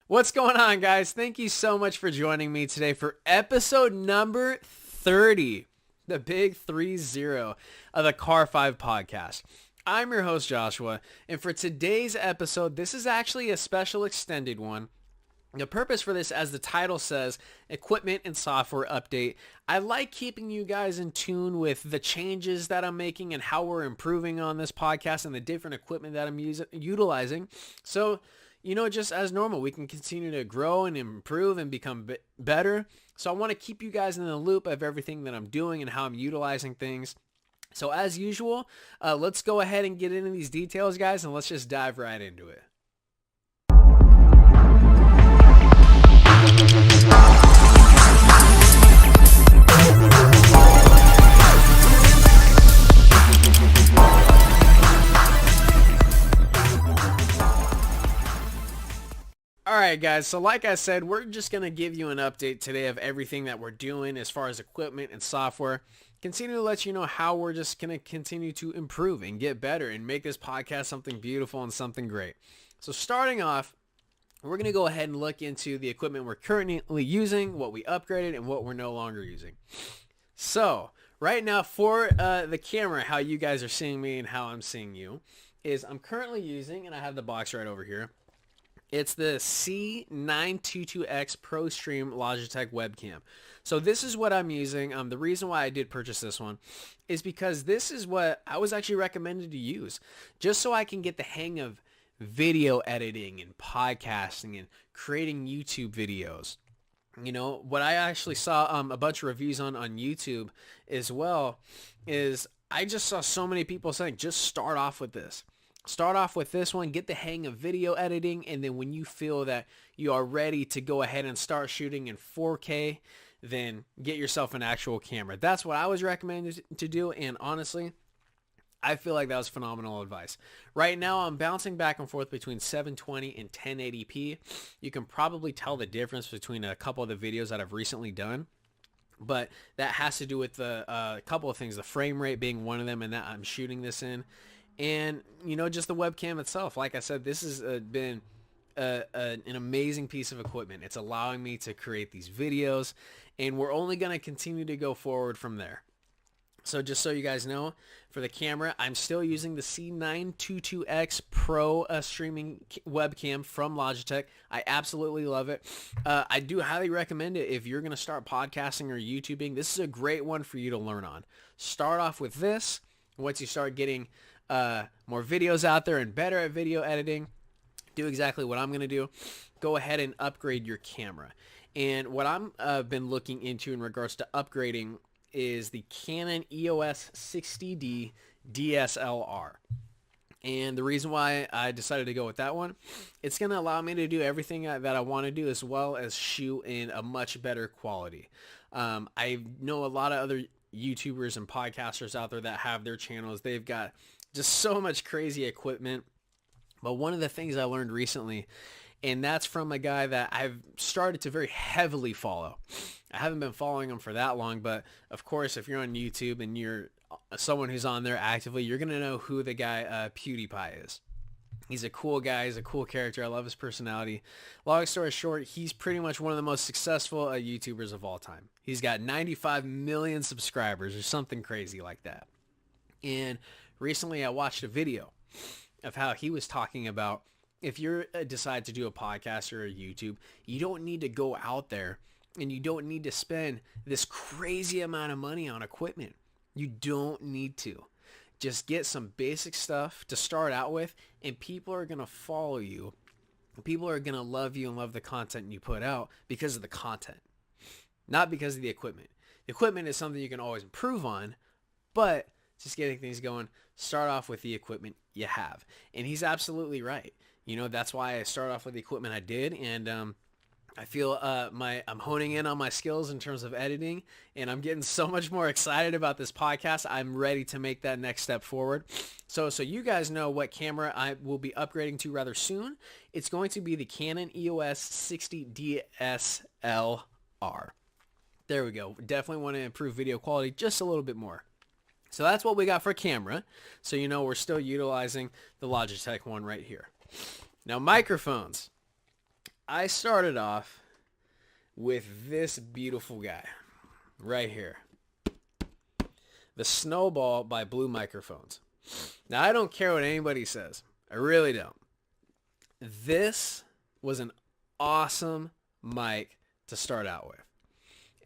What's going on, guys? Thank you so much for joining me today for episode number 30, the big 30 of the Car 5 podcast. I'm your host, Joshua, and for today's episode, this is actually a special extended one. The purpose for this, as the title says, equipment and software update. I like keeping you guys in tune with the changes that I'm making and how we're improving on this podcast and the different equipment that I'm utilizing. So, just as normal, we can continue to grow and improve and become better. So I want to keep you guys in the loop of everything that I'm doing and how I'm utilizing things. So as usual, let's go ahead and get into these details, guys, and let's just dive right into it. Alright guys, so like I said, we're just going to give you an update today of everything that we're doing as far as equipment and software. Continue to let you know how we're just going to continue to improve and get better and make this podcast something beautiful and something great. So starting off, we're going to go ahead and look into the equipment we're currently using, what we upgraded, and what we're no longer using. So right now for the camera, how you guys are seeing me and how I'm seeing you, is I'm currently using, and I have the box right over here, it's the C922X Pro Stream Logitech webcam. So this is what I'm using. The reason why I did purchase this one is because this is what I was actually recommended to use, just so I can get the hang of video editing and podcasting and creating YouTube videos. What I actually saw a bunch of reviews on YouTube as well is I just saw so many people saying, just start off with this. Start off with this one, get the hang of video editing, and then when you feel that you are ready to go ahead and start shooting in 4K, then get yourself an actual camera. That's what I was recommended to do, and honestly, I feel like that was phenomenal advice. Right now, I'm bouncing back and forth between 720 and 1080p. You can probably tell the difference between a couple of the videos that I've recently done, but that has to do with a couple of things, the frame rate being one of them, and that I'm shooting this in. And, just the webcam itself. Like I said, this has been an amazing piece of equipment. It's allowing me to create these videos, and we're only going to continue to go forward from there. So just so you guys know, for the camera, I'm still using the C922X Pro streaming webcam from Logitech. I absolutely love it. I do highly recommend it if you're going to start podcasting or YouTubing. This is a great one for you to learn on. Start off with this. Once you start getting more videos out there and better at video editing, do exactly what I'm going to do. Go ahead and upgrade your camera. And what I'm been looking into in regards to upgrading is the Canon EOS 60D DSLR. And the reason why I decided to go with that one, it's going to allow me to do everything that I want to do, as well as shoot in a much better quality. I know a lot of other YouTubers and podcasters out there that have their channels. They've got just so much crazy equipment. But one of the things I learned recently, and that's from a guy that I've started to very heavily follow. I haven't been following him for that long, but of course, if you're on YouTube and you're someone who's on there actively, you're going to know who the guy PewDiePie is. He's a cool guy. He's a cool character. I love his personality. Long story short, he's pretty much one of the most successful YouTubers of all time. He's got 95 million subscribers or something crazy like that. And recently I watched a video of how he was talking about if you decide to do a podcast or a YouTube, you don't need to go out there and you don't need to spend this crazy amount of money on equipment. You don't need to. Just get some basic stuff to start out with, and people are going to follow you. People are going to love you and love the content you put out because of the content, not because of the equipment. The equipment is something you can always improve on, but just getting things going, start off with the equipment you have. And he's absolutely right. That's why I started off with the equipment I did, and I feel I'm honing in on my skills in terms of editing, and I'm getting so much more excited about this podcast. I'm ready to make that next step forward. So you guys know what camera I will be upgrading to rather soon. It's going to be the Canon EOS 60 DSLR. There we go. Definitely want to improve video quality just a little bit more. So that's what we got for camera. So we're still utilizing the Logitech one right here. Now microphones. I started off with this beautiful guy right here. The Snowball by Blue Microphones. Now, I don't care what anybody says. I really don't. This was an awesome mic to start out with.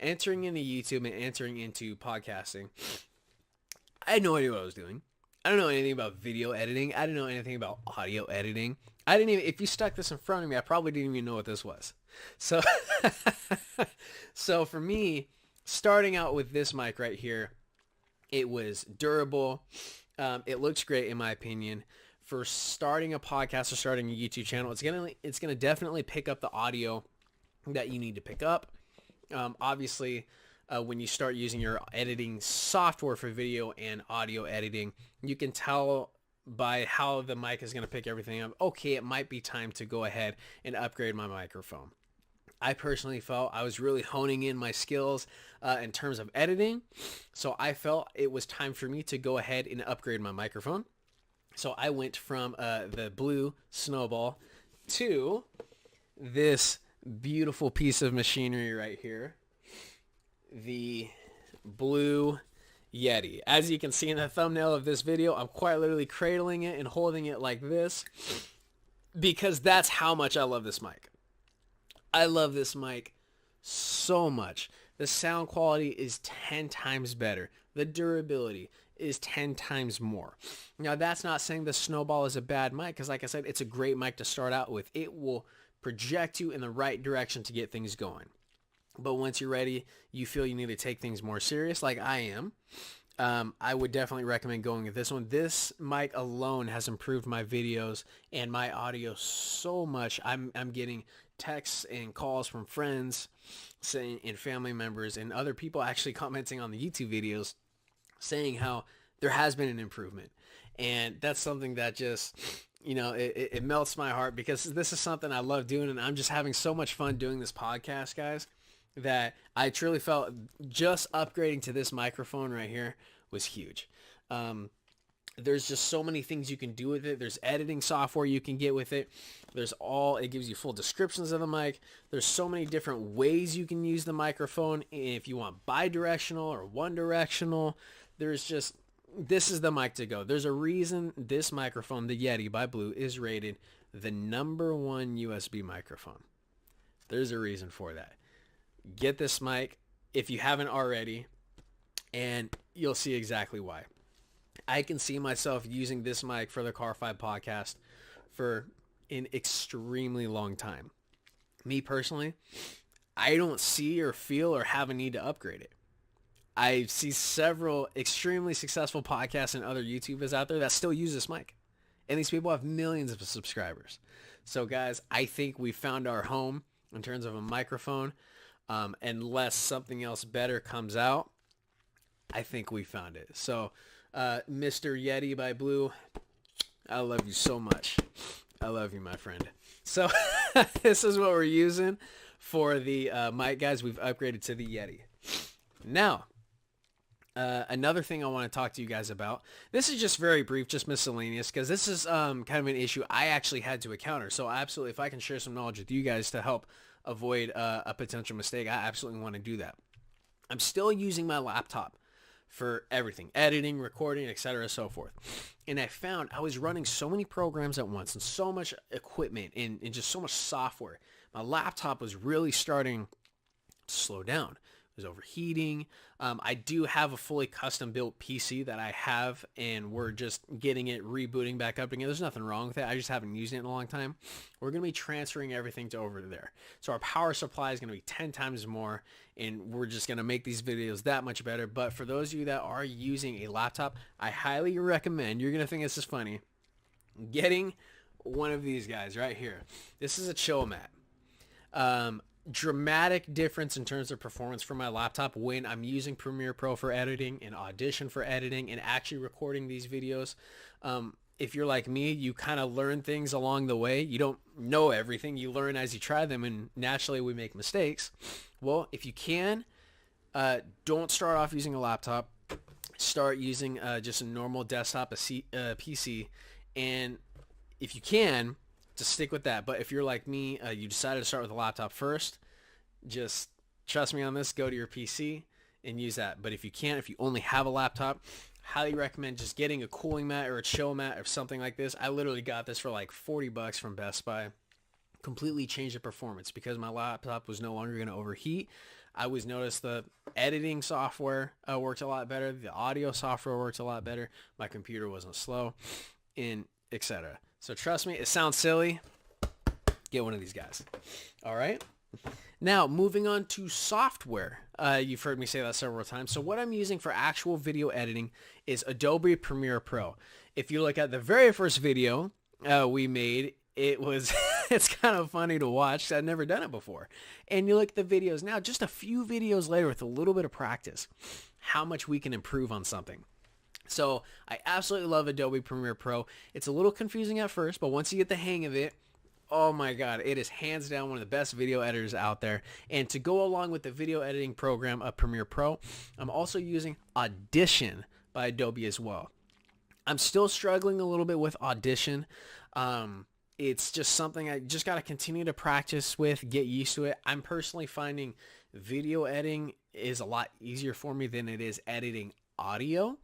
Entering into YouTube and entering into podcasting, I had no idea what I was doing. I don't know anything about video editing. I didn't know anything about audio editing. I didn't even, if you stuck this in front of me, I probably didn't even know what this was. So, so for me, starting out with this mic right here, it was durable. It looks great in my opinion. For starting a podcast or starting a YouTube channel, it's gonna definitely pick up the audio that you need to pick up. Obviously, when you start using your editing software for video and audio editing, you can tell by how the mic is going to pick everything up. Okay, it might be time to go ahead and upgrade my microphone. I personally felt I was really honing in my skills in terms of editing. So I felt it was time for me to go ahead and upgrade my microphone. So I went from the Blue Snowball to this beautiful piece of machinery right here, the Blue Yeti. As you can see in the thumbnail of this video, I'm quite literally cradling it and holding it like this because that's how much I love this mic. I love this mic so much. The sound quality is 10 times better. The durability is 10 times more. Now, that's not saying the Snowball is a bad mic because, like I said, it's a great mic to start out with. It will project you in the right direction to get things going. But once you're ready, you feel you need to take things more serious, like I am, I would definitely recommend going with this one. This mic alone has improved my videos and my audio so much. I'm getting texts and calls from friends saying, and family members and other people actually commenting on the YouTube videos saying how there has been an improvement. And that's something that just, you know, it melts my heart because this is something I love doing and I'm just having so much fun doing this podcast, guys, that I truly felt just upgrading to this microphone right here was huge. There's just so many things you can do with it. There's editing software you can get with it. It gives you full descriptions of the mic. There's so many different ways you can use the microphone. If you want bi-directional or one directional, this is the mic to go. There's a reason this microphone, the Yeti by Blue, is rated the #1 USB microphone. There's a reason for that. Get this mic if you haven't already, and you'll see exactly why. I can see myself using this mic for the Car 5 podcast for an extremely long time. Me personally, I don't see or feel or have a need to upgrade it. I see several extremely successful podcasts and other YouTubers out there that still use this mic. And these people have millions of subscribers. So guys, I think we found our home in terms of a microphone. Unless something else better comes out, I think we found it. So, Mr. Yeti by Blue, I love you so much. I love you, my friend. So, this is what we're using for the mic, guys. We've upgraded to the Yeti. Now, another thing I want to talk to you guys about. This is just very brief, just miscellaneous, because this is kind of an issue I actually had to encounter. So, absolutely, if I can share some knowledge with you guys to help avoid a potential mistake, I absolutely want to do that. I'm still using my laptop for everything, editing, recording, etc., so forth. And I found I was running so many programs at once and so much equipment and just so much software. My laptop was really starting to slow down. It was overheating. I do have a fully custom built PC that I have, and we're just getting it rebooting back up again. There's nothing wrong with it. I just haven't used it in a long time. We're going to be transferring everything to over there. So our power supply is going to be 10 times more, and we're just going to make these videos that much better. But for those of you that are using a laptop, I highly recommend, you're going to think this is funny, getting one of these guys right here. This is a chill mat. Dramatic difference in terms of performance for my laptop when I'm using Premiere Pro for editing and Audition for editing and actually recording these videos. If you're like me, you kind of learn things along the way. You don't know everything. You learn as you try them, and naturally we make mistakes. Well, if you can, don't start off using a laptop. Start using just a normal desktop, PC, and if you can, just stick with that. But if you're like me, you decided to start with a laptop first, just trust me on this, go to your PC and use that. But if you can't, if you only have a laptop, highly recommend just getting a cooling mat or a chill mat or something like this. I literally got this for like $40 from Best Buy. Completely changed the performance because my laptop was no longer going to overheat. I always noticed the editing software worked a lot better. The audio software worked a lot better. My computer wasn't slow, and etc. So trust me, it sounds silly. Get one of these guys. All right. Now, moving on to software. You've heard me say that several times. So what I'm using for actual video editing is Adobe Premiere Pro. If you look at the very first video we made, it was it's kind of funny to watch. I'd never done it before. And you look at the videos now, just a few videos later with a little bit of practice, how much we can improve on something. So I absolutely love Adobe Premiere Pro. It's a little confusing at first, but once you get the hang of it, oh my God, it is hands down one of the best video editors out there. And to go along with the video editing program of Premiere Pro, I'm also using Audition by Adobe as well. I'm still struggling a little bit with Audition. It's just something I just got to continue to practice with, get used to it. I'm personally finding video editing is a lot easier for me than it is editing audio.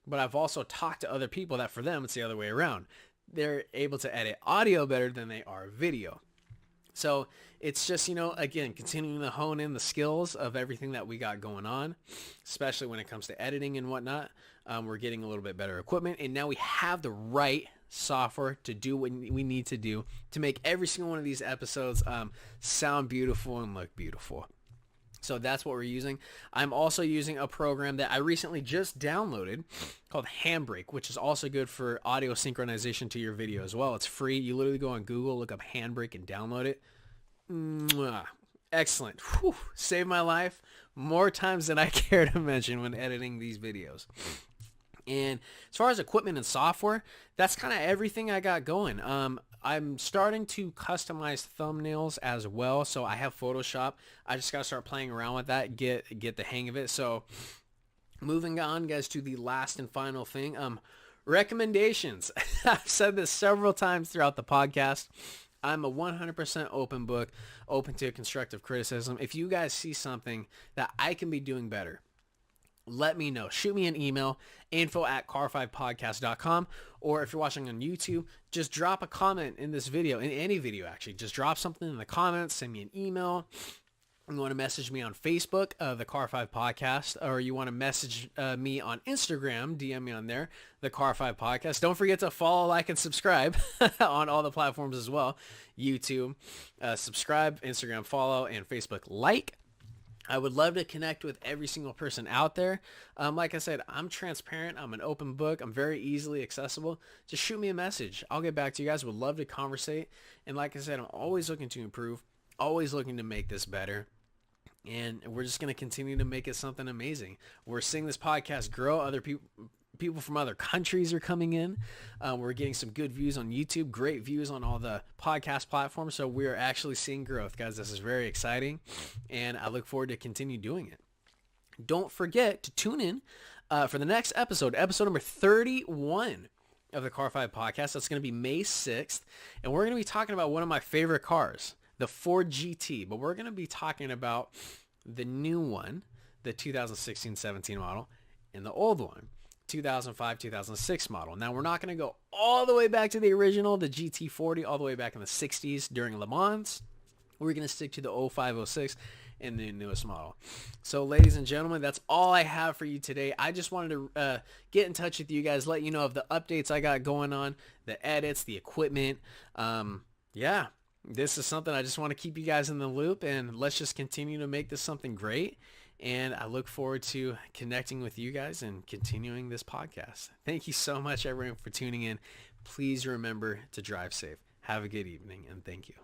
But I've also talked to other people that for them, it's the other way around. They're able to edit audio better than they are video. So it's just, again, continuing to hone in the skills of everything that we got going on, especially when it comes to editing and whatnot. We're getting a little bit better equipment, and now we have the right software to do what we need to do to make every single one of these episodes sound beautiful and look beautiful. So that's what we're using. I'm also using a program that I recently just downloaded called Handbrake, which is also good for audio synchronization to your video as well. It's free. You literally go on Google, look up Handbrake, and download it. Mwah. Excellent. Whew. Saved my life more times than I care to mention when editing these videos. And as far as equipment and software, that's kind of everything I got going. I'm starting to customize thumbnails as well. So I have Photoshop. I just got to start playing around with that, get the hang of it. So moving on, guys, to the last and final thing, recommendations. I've said this several times throughout the podcast. I'm a 100% open book, open to constructive criticism. If you guys see something that I can be doing better, let me know. Shoot me an email, info@car5podcast.com, or if you're watching on YouTube, just drop a comment in this video, in any video actually. Just drop something in the comments, send me an email. You want to message me on Facebook, the Car5 Podcast, or you want to message me on Instagram, DM me on there, the Car5 Podcast. Don't forget to follow, like, and subscribe on all the platforms as well. YouTube, subscribe, Instagram, follow, and Facebook, like. I would love to connect with every single person out there. Like I said, I'm transparent. I'm an open book. I'm very easily accessible. Just shoot me a message. I'll get back to you guys. Would love to conversate. And like I said, I'm always looking to improve, always looking to make this better. And we're just going to continue to make it something amazing. We're seeing this podcast grow. Other people from other countries are coming in. We're getting some good views on YouTube, great views on all the podcast platforms. So we're actually seeing growth, guys. This is very exciting, and I look forward to continue doing it. Don't forget to tune in for the next episode number 31 of the Car5 Podcast. That's going to be May 6th, and we're going to be talking about one of my favorite cars, the Ford GT, but we're going to be talking about the new one, the 2016-17 model, and the old one, 2005-2006 model. Now, we're not going to go all the way back to the original, the GT40, all the way back in the 60s during Le Mans. We're going to stick to the 05-06 and the newest model. So, ladies and gentlemen, that's all I have for you today. I just wanted to get in touch with you guys, let you know of the updates I got going on, the edits, the equipment. Yeah, this is something I just want to keep you guys in the loop, and let's just continue to make this something great. And I look forward to connecting with you guys and continuing this podcast. Thank you so much, everyone, for tuning in. Please remember to drive safe. Have a good evening, and thank you.